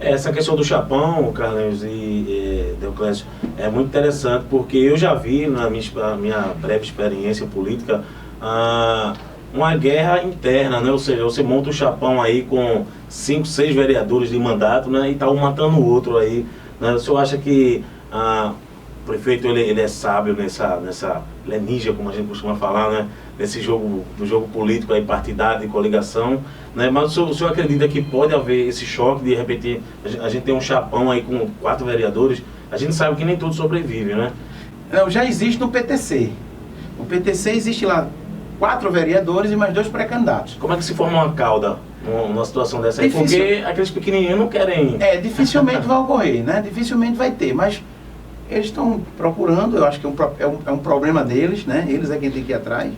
Essa questão do chapão, Carlinhos e Deoclésio, é muito interessante, porque eu já vi, na minha breve experiência política, uma guerra interna, né? Ou seja, você monta um chapão aí com 5, 6 vereadores de mandato, né? E tá um matando o outro aí, né? O senhor acha que o prefeito ele é sábio ele é ninja, como a gente costuma falar, né? Nesse jogo, do jogo político aí, partidário, de coligação, né? Mas o senhor acredita que pode haver esse choque, de repente a gente tem um chapão aí com 4 vereadores, a gente sabe que nem tudo sobrevive, né? Não, já existe no PTC. No PTC existe lá 4 vereadores e mais 2 pré-candidatos. Como é que se forma uma cauda numa situação dessa aí? Porque aqueles pequenininhos não querem... Dificilmente vai ocorrer, né? Dificilmente vai ter, mas eles estão procurando, eu acho que é um problema deles, né? Eles é quem tem que ir atrás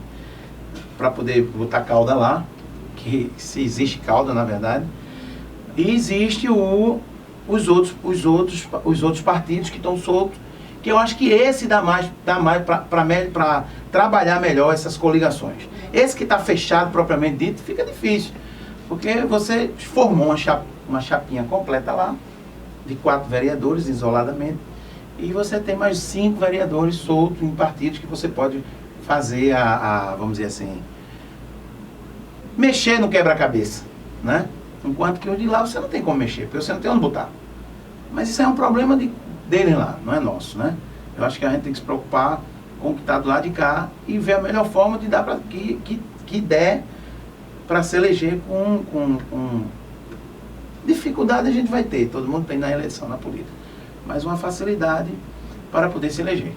para poder botar cauda lá, que se existe cauda, na verdade. E existe os outros partidos que estão soltos, que eu acho que esse dá mais para trabalhar melhor essas coligações. Esse que está fechado, propriamente dito, fica difícil, porque você formou uma chapinha completa lá, de 4 vereadores isoladamente, e você tem mais 5 vereadores soltos em partidos que você pode fazer vamos dizer assim, mexer no quebra-cabeça, né? Enquanto que o de lá você não tem como mexer, porque você não tem onde botar. Mas isso é um problema dele lá, não é nosso, né? Eu acho que a gente tem que se preocupar com o que está do lado de cá e ver a melhor forma de dar que der para se eleger com dificuldade a gente vai ter, todo mundo tem na eleição, na política, mas uma facilidade para poder se eleger.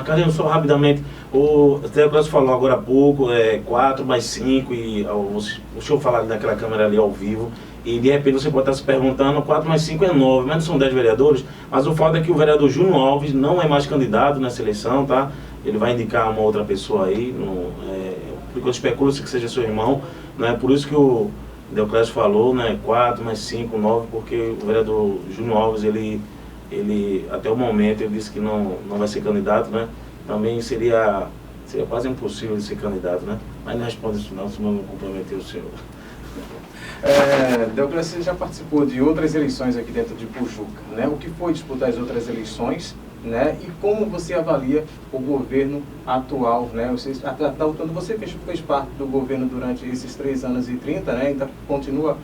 Carlinhos, só rapidamente, o Deoclésio falou agora há pouco, 4 mais 5, e o senhor falar naquela câmera ali ao vivo, e de repente você pode estar se perguntando, 4 mais 5 é 9, mas não são 10 vereadores, mas o fato é que o vereador Júnior Alves não é mais candidato nessa eleição, tá? Ele vai indicar uma outra pessoa aí, porque eu especulo que seja seu irmão, né? Por isso que o Deoclésio falou, né? 4 mais 5, 9, porque o vereador Júnior Alves, ele até o momento, ele disse que não vai ser candidato, né? Também seria quase impossível ele ser candidato, né? Mas não responde isso não, senão não comprometer o senhor. Deoclésio, você já participou de outras eleições aqui dentro de Pujuca, né? O que foi disputar as outras eleições, né? E como você avalia o governo atual, né? Quando você fez parte do governo durante esses 3 anos e 30, né? Ainda continua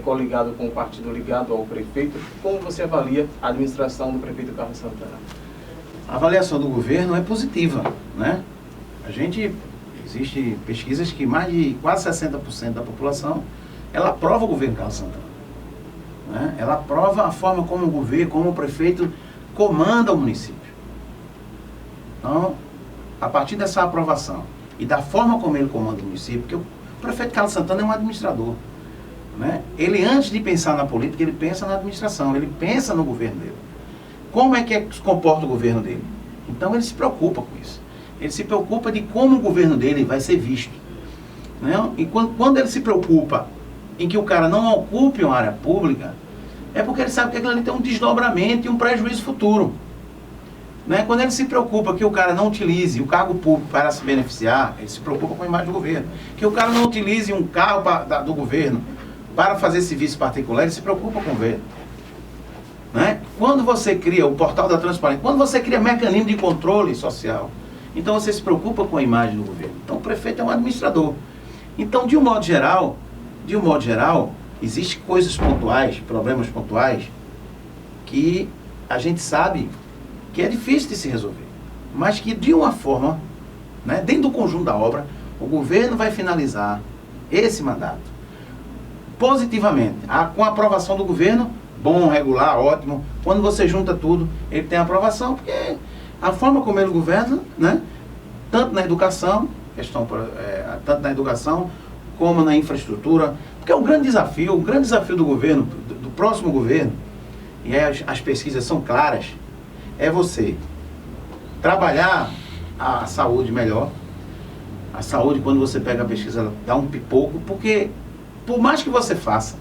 coligado com o partido ligado ao prefeito, como você avalia a administração do prefeito Carlos Santana? A avaliação do governo é positiva, né? Existe pesquisas que mais de quase 60% da população, ela aprova o governo Carlos Santana, né? Ela aprova a forma como o governo, como o prefeito comanda o município. Então, a partir dessa aprovação e da forma como ele comanda o município, porque o prefeito Carlos Santana é um administrador, né? Ele, antes de pensar na política, ele pensa na administração, ele pensa no governo dele. Como é que se comporta o governo dele? Então ele se preocupa com isso. Ele se preocupa de como o governo dele vai ser visto, né? E quando ele se preocupa em que o cara não ocupe uma área pública, é porque ele sabe que aquilo ali tem um desdobramento e um prejuízo futuro, né? Quando ele se preocupa que o cara não utilize o cargo público para se beneficiar, ele se preocupa com a imagem do governo. Que o cara não utilize um carro do governo para fazer serviço particular, ele se preocupa com o governo, né? Quando você cria o portal da transparência, quando você cria mecanismo de controle social, então você se preocupa com a imagem do governo. Então o prefeito é um administrador. Então, de um modo geral, existem coisas pontuais, problemas pontuais, que a gente sabe que é difícil de se resolver, mas que de uma forma, né, dentro do conjunto da obra, o governo vai finalizar esse mandato positivamente, com a aprovação do governo, bom, regular, ótimo. Quando você junta tudo, ele tem aprovação, porque a forma como ele governa, né, tanto na educação, tanto na educação, como na infraestrutura, porque o grande desafio do governo, do próximo governo, e as pesquisas são claras, é você trabalhar a saúde melhor. A saúde, quando você pega a pesquisa, ela dá um pipoco, porque por mais que você faça,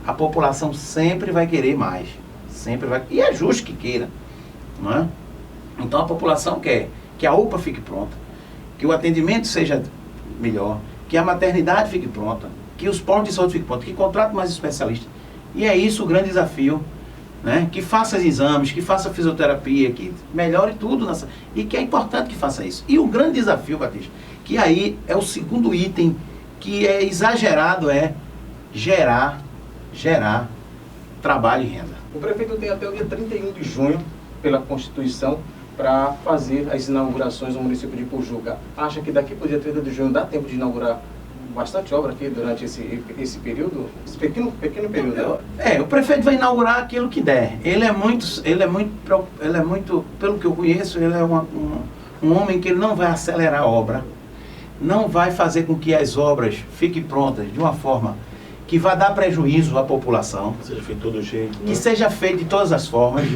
a população sempre vai querer mais, e é justo que queira, não é? Então a população quer que a UPA fique pronta, que o atendimento seja melhor, que a maternidade fique pronta, que os postos de saúde fiquem prontos, que contrate mais especialistas. E é isso o grande desafio, né? Que faça exames, que faça fisioterapia, que melhore tudo e que é importante que faça isso. E o grande desafio, Batista, que aí é o segundo item que é exagerado, é gerar trabalho e renda. O prefeito tem até o dia 31 de junho, pela Constituição, para fazer as inaugurações no município de Ipojuca. Acha que daqui para o dia 30 de junho dá tempo de inaugurar bastante obra aqui durante esse período, esse pequeno período? O prefeito vai inaugurar aquilo que der. Ele é muito, pelo que eu conheço, ele é um homem que ele não vai acelerar a obra, não vai fazer com que as obras fiquem prontas de uma forma que vai dar prejuízo à população. Seja feito de todo jeito. Né? Que seja feito de todas as formas.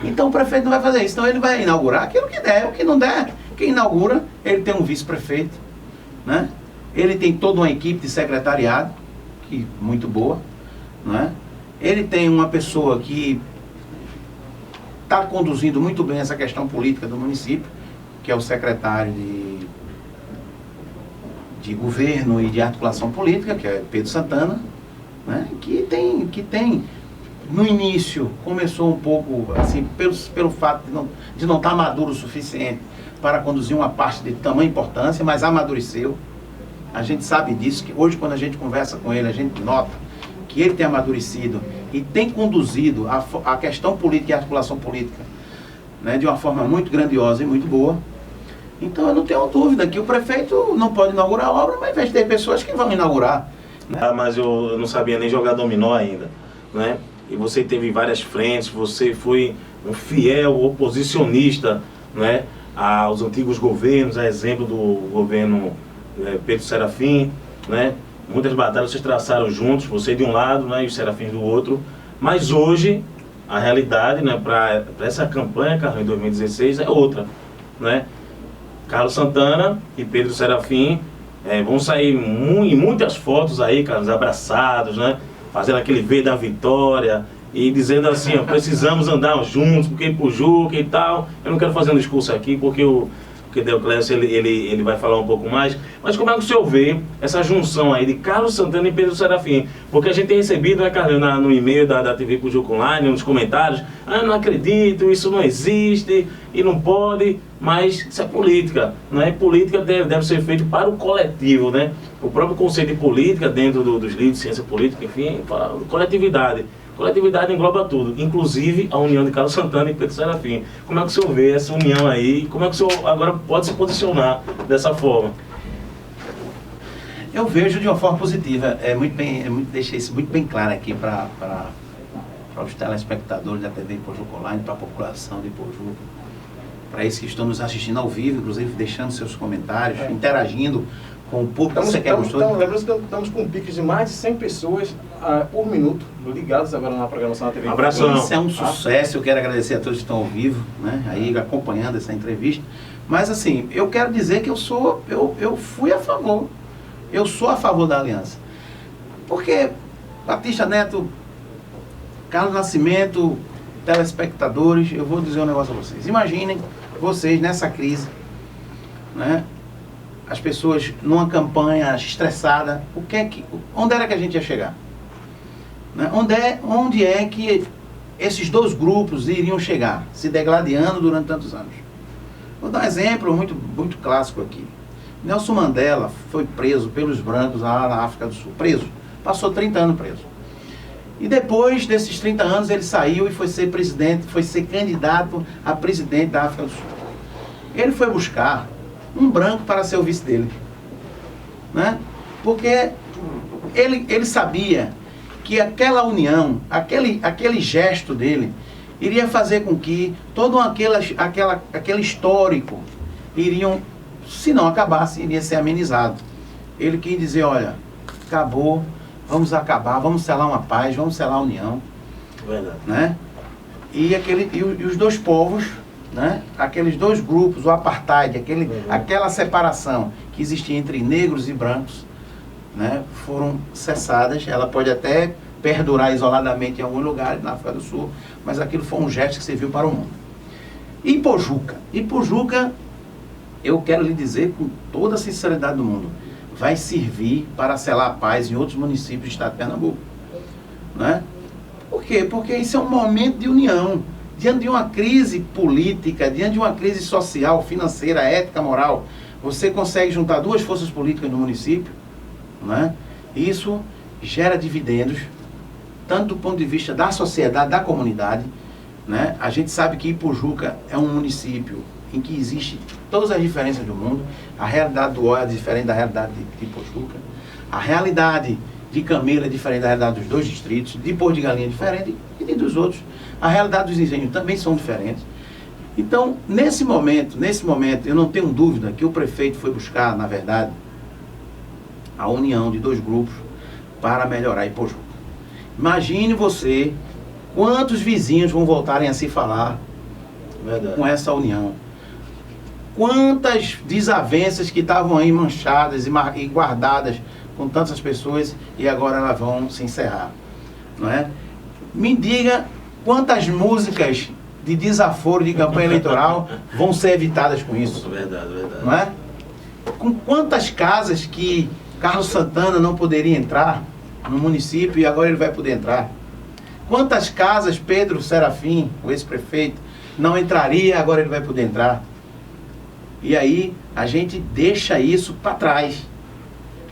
Então o prefeito não vai fazer isso. Então ele vai inaugurar aquilo que der. O que não der, quem inaugura, ele tem um vice-prefeito, né? Ele tem toda uma equipe de secretariado, que muito boa, né? Ele tem uma pessoa que está conduzindo muito bem essa questão política do município, que é o secretário de governo e de articulação política, que é Pedro Santana, né? Que tem no início começou um pouco assim pelo fato de não estar maduro o suficiente para conduzir uma parte de tamanha importância, mas amadureceu. A gente sabe disso, que hoje quando a gente conversa com ele, a gente nota que ele tem amadurecido e tem conduzido a questão política e a articulação política, né, de uma forma muito grandiosa e muito boa. Então eu não tenho dúvida que o prefeito não pode inaugurar a obra, mas vai ter pessoas que vão inaugurar. Né? Mas eu não sabia nem jogar dominó ainda, né? E você teve várias frentes, você foi um fiel oposicionista, né, aos antigos governos, a exemplo do governo Pedro Serafim, né? Muitas batalhas vocês traçaram juntos, você de um lado, né, e os Serafins do outro. Mas hoje, a realidade, né, para essa campanha, Carlos, em 2016, é outra, né? Carlos Santana e Pedro Serafim vão sair em muitas fotos aí, Carlos, abraçados, né? Fazendo aquele V da vitória e dizendo assim, ó, precisamos andar juntos, porque Ipojuca e tal. Eu não quero fazer um discurso aqui, porque o Deoclésio ele vai falar um pouco mais, mas como é que o senhor vê essa junção aí de Carlos Santana e Pedro Serafim? Porque a gente tem recebido, né, Carlos, no e-mail da TV Ipojuca Online, nos comentários, não acredito, isso não existe e não pode, mas isso é política, né? Política deve ser feita para o coletivo, né? O próprio conceito de política, dentro dos livros de ciência política, enfim, fala coletividade. Coletividade engloba tudo, inclusive a união de Carlos Santana e Pedro Serafim. Como é que o senhor vê essa união aí? Como é que o senhor agora pode se posicionar dessa forma? Eu vejo de uma forma positiva. Deixei isso muito bem claro aqui para os telespectadores da TV Ipojuca Online, para a população de Ipojuca, para esses que estão nos assistindo ao vivo, inclusive deixando seus comentários, interagindo com o público. Lembrando que estamos com piques de mais de 100 pessoas por minuto ligados agora na programação da TV. Abração. Isso é um sucesso, eu quero agradecer a todos que estão ao vivo, né, aí acompanhando essa entrevista. Mas assim, eu quero dizer que eu fui a favor, eu sou a favor da aliança. Porque Batista Neto, Carlos Nascimento, telespectadores, eu vou dizer um negócio a vocês. Imaginem vocês nessa crise, né? As pessoas numa campanha estressada, onde era que a gente ia chegar? Né? Onde é que esses dois grupos iriam chegar, se degladiando durante tantos anos? Vou dar um exemplo muito clássico aqui. Nelson Mandela foi preso pelos brancos lá na África do Sul, passou 30 anos preso. E depois desses 30 anos ele saiu e foi ser candidato a presidente da África do Sul. Ele foi buscar um branco para ser o vice dele, né? Porque ele sabia que aquela união, aquele gesto dele, iria fazer com que todo aquele histórico se não acabasse, iria ser amenizado. Ele quis dizer, olha, acabou, vamos acabar, vamos selar uma paz, vamos selar a união. Verdade. Né? E os dois povos, né? Aqueles dois grupos, o apartheid, aquela separação que existia entre negros e brancos, né? Foram cessadas. Ela pode até perdurar isoladamente em alguns lugares na África do Sul, mas aquilo foi um gesto que serviu para o mundo. Ipojuca, eu quero lhe dizer com toda a sinceridade do mundo, vai servir para selar a paz em outros municípios do estado de Pernambuco, né? Por quê? Porque isso é um momento de união. Diante de uma crise política, diante de uma crise social, financeira, ética, moral, você consegue juntar duas forças políticas no município, né? Isso gera dividendos, tanto do ponto de vista da sociedade, da comunidade, né? A gente sabe que Ipojuca é um município em que existe todas as diferenças do mundo. A realidade do Ó é diferente da realidade de Ipojuca. A realidade de Camelo é diferente da realidade dos dois distritos. De Porto de Galinha é diferente e dos outros. A realidade dos engenhos também são diferentes. Então, nesse momento, eu não tenho dúvida que o prefeito foi buscar, na verdade, a união de dois grupos para melhorar Ipojuca. Imagine você quantos vizinhos vão voltarem a se falar com essa união. Quantas desavenças que estavam aí manchadas e guardadas com tantas pessoas e agora elas vão se encerrar, não é? Me diga quantas músicas de desaforo de campanha eleitoral vão ser evitadas com isso. Verdade. Não é? Com quantas casas que Carlos Santana não poderia entrar no município e agora ele vai poder entrar? Quantas casas Pedro Serafim, o ex-prefeito, não entraria, agora ele vai poder entrar? E aí a gente deixa isso para trás.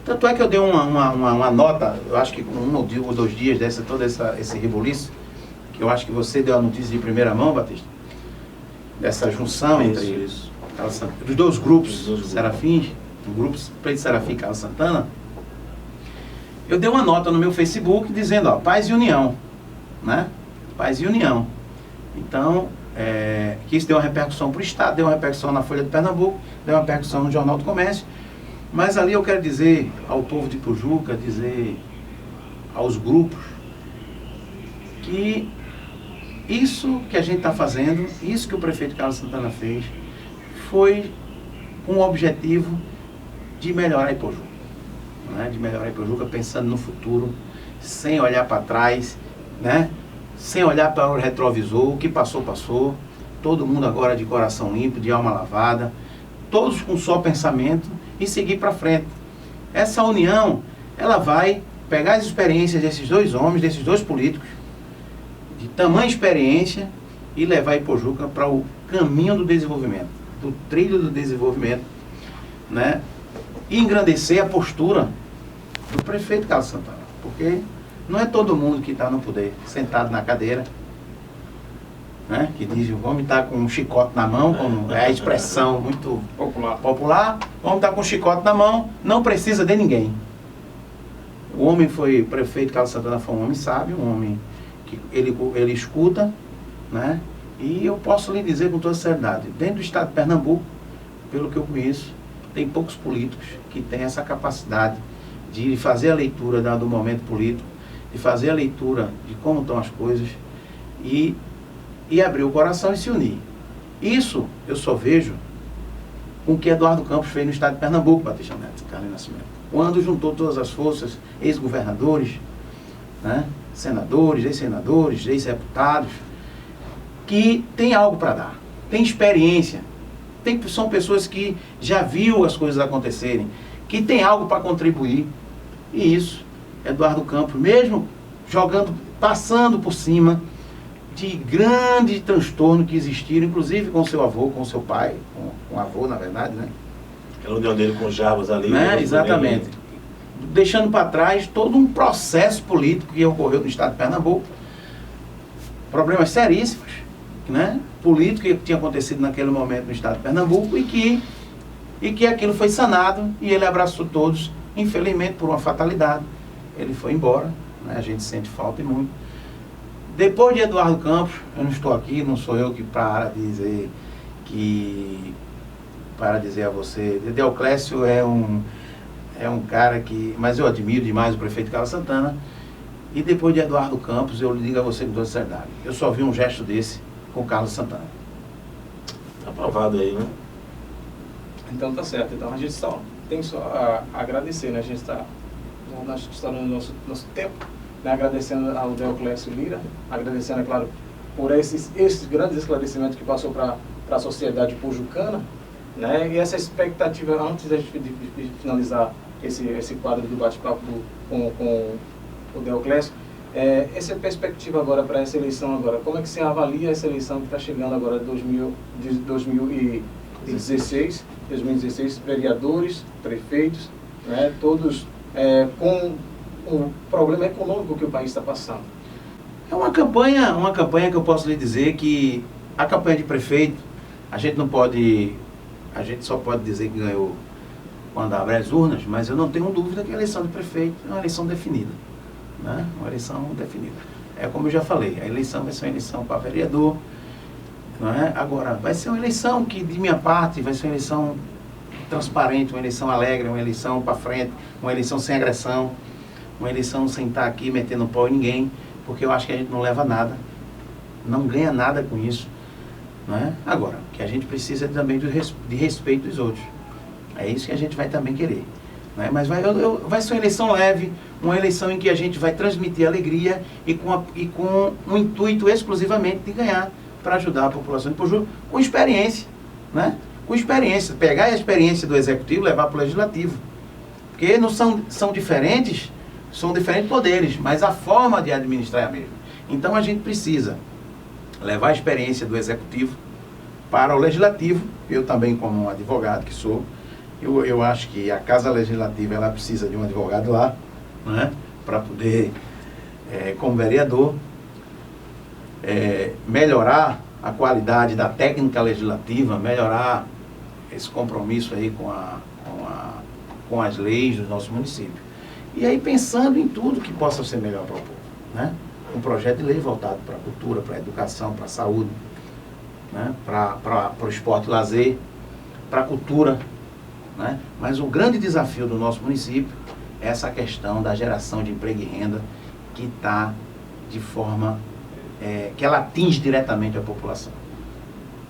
Tanto é que eu dei uma nota, eu acho que com 1 ou 2 dias esse rebuliço, que eu acho que você deu a notícia de primeira mão, Batista, dessa junção entre os dois grupos, Serafins, o grupo Pedro Serafim e Carlos Santana. Eu dei uma nota no meu Facebook dizendo, ó, paz e união, né? Paz e união. Então, que isso deu uma repercussão para o Estado, deu uma repercussão na Folha de Pernambuco, deu uma repercussão no Jornal do Comércio, mas ali eu quero dizer ao povo de Ipojuca, dizer aos grupos, que isso que a gente está fazendo, isso que o prefeito Carlos Santana fez, foi com o objetivo de melhorar Ipojuca, né? De melhorar Ipojuca pensando no futuro, sem olhar para trás, né? Sem olhar para o retrovisor, o que passou, passou. Todo mundo agora de coração limpo, de alma lavada, todos com só pensamento e seguir para frente. Essa união, ela vai pegar as experiências desses dois homens, desses dois políticos, de tamanha experiência, e levar Ipojuca para o caminho do desenvolvimento, do trilho do desenvolvimento, né? E engrandecer a postura do prefeito Carlos Santana, porque não é todo mundo que está no poder, sentado na cadeira, né? Que diz, o homem está com um chicote na mão, como é a expressão muito popular. O homem está com um chicote na mão, não precisa de ninguém. O homem foi, prefeito Carlos Santana foi um homem sábio, um homem que ele escuta, né? E eu posso lhe dizer com toda seriedade, dentro do estado de Pernambuco, pelo que eu conheço, tem poucos políticos que têm essa capacidade de fazer a leitura do momento político, de fazer a leitura de como estão as coisas e abrir o coração e se unir. Isso eu só vejo com o que Eduardo Campos fez no estado de Pernambuco, Batista Neto, Carlos Nascimento. Quando juntou todas as forças, ex-governadores, né, senadores, ex-senadores, ex-deputados, que tem algo para dar, tem experiência, são pessoas que já viu as coisas acontecerem, que tem algo para contribuir. E isso, Eduardo Campos, mesmo passando por cima de grande transtorno que existiram, inclusive com seu avô, com seu pai, com o avô, na verdade, né? Aquela união dele com Jarbas ali. Né? Exatamente. Deixando para trás todo um processo político que ocorreu no estado de Pernambuco. Problemas seríssimos, né? Político que tinha acontecido naquele momento no estado de Pernambuco e que aquilo foi sanado e ele abraçou todos. Infelizmente, por uma fatalidade, ele foi embora, né? A gente sente falta e muito. Depois de Eduardo Campos, eu não estou aqui, não sou eu que para dizer a você, Deoclésio é um cara que, mas eu admiro demais o prefeito Carlos Santana, e depois de Eduardo Campos, eu lhe digo a você com toda seriedade, eu só vi um gesto desse com Carlos Santana. Está aprovado aí, né? Então tá certo, então a gente tem só a agradecer, né? A gente está no nosso tempo, né? Agradecendo ao Deoclésio Lira, agradecendo, é claro, por esses grandes esclarecimentos que passou para a sociedade pojucana, né? E essa expectativa, antes de finalizar esse quadro do bate-papo com o Deoclésio, Essa perspectiva agora para essa eleição agora, como é que você avalia essa eleição que está chegando agora de 2016, vereadores, prefeitos, né, todos com o problema econômico que o país está passando? É uma campanha que eu posso lhe dizer que a campanha de prefeito, a gente só pode dizer que ganhou quando abre as urnas, mas eu não tenho dúvida que a eleição de prefeito é uma eleição definida, né? Uma eleição definida. É como eu já falei, a eleição vai ser uma eleição para vereador, não é? Agora, vai ser uma eleição que, de minha parte, vai ser uma eleição transparente, uma eleição alegre, uma eleição para frente, uma eleição sem agressão, uma eleição sem estar aqui metendo pau em ninguém, porque eu acho que a gente não leva nada, não ganha nada com isso, não é? Agora, o que a gente precisa também de respeito dos outros. É isso que a gente vai também querer, né? Mas vai ser uma eleição leve, uma eleição em que a gente vai transmitir alegria e com um intuito exclusivamente de ganhar para ajudar a população de Pojuca com experiência, né? Com experiência, pegar a experiência do executivo e levar para o legislativo. Porque não são diferentes poderes, mas a forma de administrar é a mesma. Então a gente precisa levar a experiência do executivo para o legislativo. Eu também, como um advogado que sou, eu acho que a Casa Legislativa ela precisa de um advogado lá, né, para poder, como vereador, melhorar a qualidade da técnica legislativa, melhorar esse compromisso aí com as leis do nosso município. E aí pensando em tudo que possa ser melhor para o povo, né? Um projeto de lei voltado para a cultura, para a educação, para a saúde, né? Para o esporte e lazer, para a cultura, né? Mas o grande desafio do nosso município é essa questão da geração de emprego e renda que está de forma que ela atinge diretamente a população.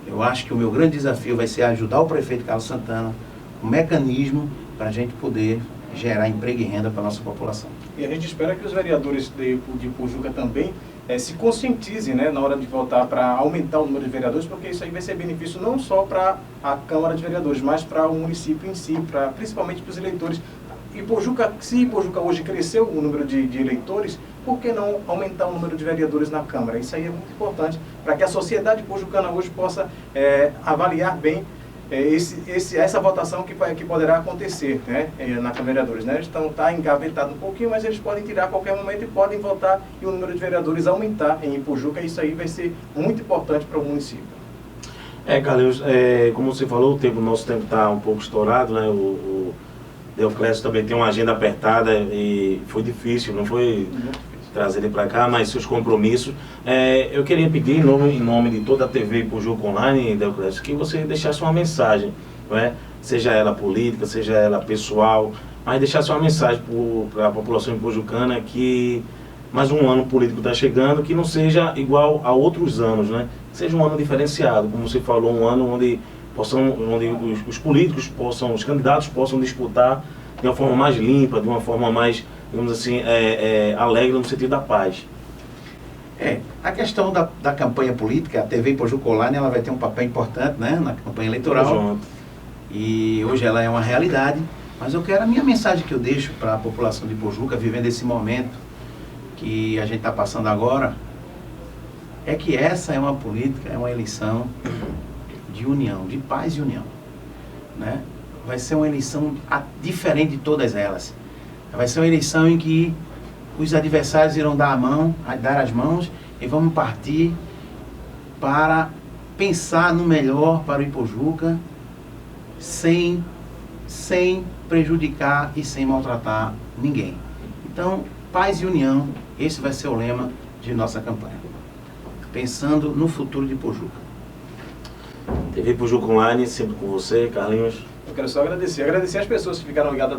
Eu acho que o meu grande desafio vai ser ajudar o prefeito Carlos Santana com um mecanismo para a gente poder gerar emprego e renda para a nossa população. E a gente espera que os vereadores de Pojuca também se conscientizem, né, na hora de votar para aumentar o número de vereadores, porque isso aí vai ser benefício não só para a Câmara de Vereadores, mas para o município em si, principalmente para os eleitores. Se Pojuca hoje cresceu o número de eleitores, por que não aumentar o número de vereadores na Câmara? Isso aí é muito importante para que a sociedade pojucana hoje possa avaliar bem essa votação que poderá acontecer, né, na Câmara de Vereadores, né? Está engavetado um pouquinho, mas eles podem tirar a qualquer momento e podem votar e o número de vereadores aumentar em Pojuca. Isso aí vai ser muito importante para o município. Carlinhos, como você falou, nosso tempo está um pouco estourado, né? O Deoclésio também tem uma agenda apertada e foi difícil, não foi trazer ele para cá, mas seus compromissos. Eu queria pedir, em nome de toda a TV Pojuca Online, Deoclésio, que você deixasse uma mensagem, não é? Seja ela política, seja ela pessoal, mas deixasse uma mensagem para a população pojucana que mais um ano político está chegando, que não seja igual a outros anos, né? Que seja um ano diferenciado, como você falou, um ano onde os políticos os candidatos possam disputar de uma forma mais limpa, de uma forma mais, digamos assim, alegre no sentido da paz. A questão da campanha política, a TV Pojuca Online, ela vai ter um papel importante, né, na campanha eleitoral. E hoje ela é uma realidade, mas a minha mensagem que eu deixo para a população de Pojuca, vivendo esse momento que a gente está passando agora, é que essa é uma política, é uma eleição de união, de paz e união, né? Vai ser uma eleição diferente de todas elas. Vai ser uma eleição em que os adversários irão dar as mãos e vamos partir para pensar no melhor para o Ipojuca, sem prejudicar e sem maltratar ninguém. Então, paz e união, esse vai ser o lema de nossa campanha, pensando no futuro de Pojuca. TV Pojuca Online, sempre com você, Carlinhos. Eu quero só agradecer as pessoas que ficaram ligadas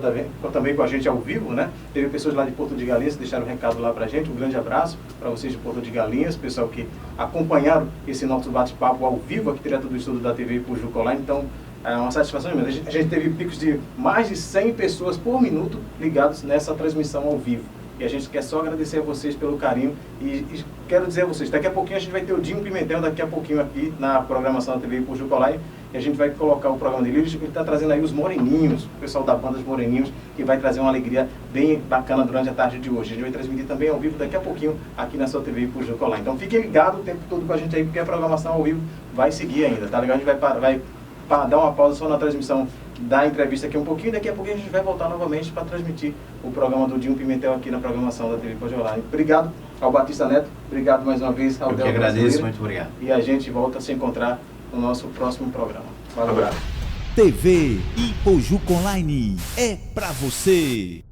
também com a gente ao vivo, né? Teve pessoas lá de Porto de Galinhas que deixaram um recado lá pra gente. Um grande abraço para vocês de Porto de Galinhas, pessoal que acompanharam esse nosso bate-papo ao vivo aqui direto do estúdio da TV Pojuca Online. Então, é uma satisfação imensa. A gente teve picos de mais de 100 pessoas por minuto ligados nessa transmissão ao vivo. E a gente quer só agradecer a vocês pelo carinho e quero dizer a vocês, daqui a pouquinho a gente vai ter o Dinho Pimentel, daqui a pouquinho aqui na programação da TV Ipujuca Online, e a gente vai colocar o programa dele. Ele está trazendo aí os Moreninhos, o pessoal da banda dos Moreninhos, que vai trazer uma alegria bem bacana durante a tarde de hoje. A gente vai transmitir também ao vivo daqui a pouquinho aqui na sua TV Ipujuca Online. Então fiquem ligados o tempo todo com a gente aí, porque a programação ao vivo vai seguir ainda, tá legal? A gente vai dar uma pausa só na transmissão da entrevista aqui um pouquinho, daqui a pouquinho a gente vai voltar novamente para transmitir o programa do Dinho Pimentel aqui na programação da TV Ipujuca Online. Obrigado ao Batista Neto, obrigado mais uma vez ao Eu que agradeço, muito obrigado. E a gente volta a se encontrar no nosso próximo programa. Valeu. Um abraço. TV Ipujuca Online é pra você.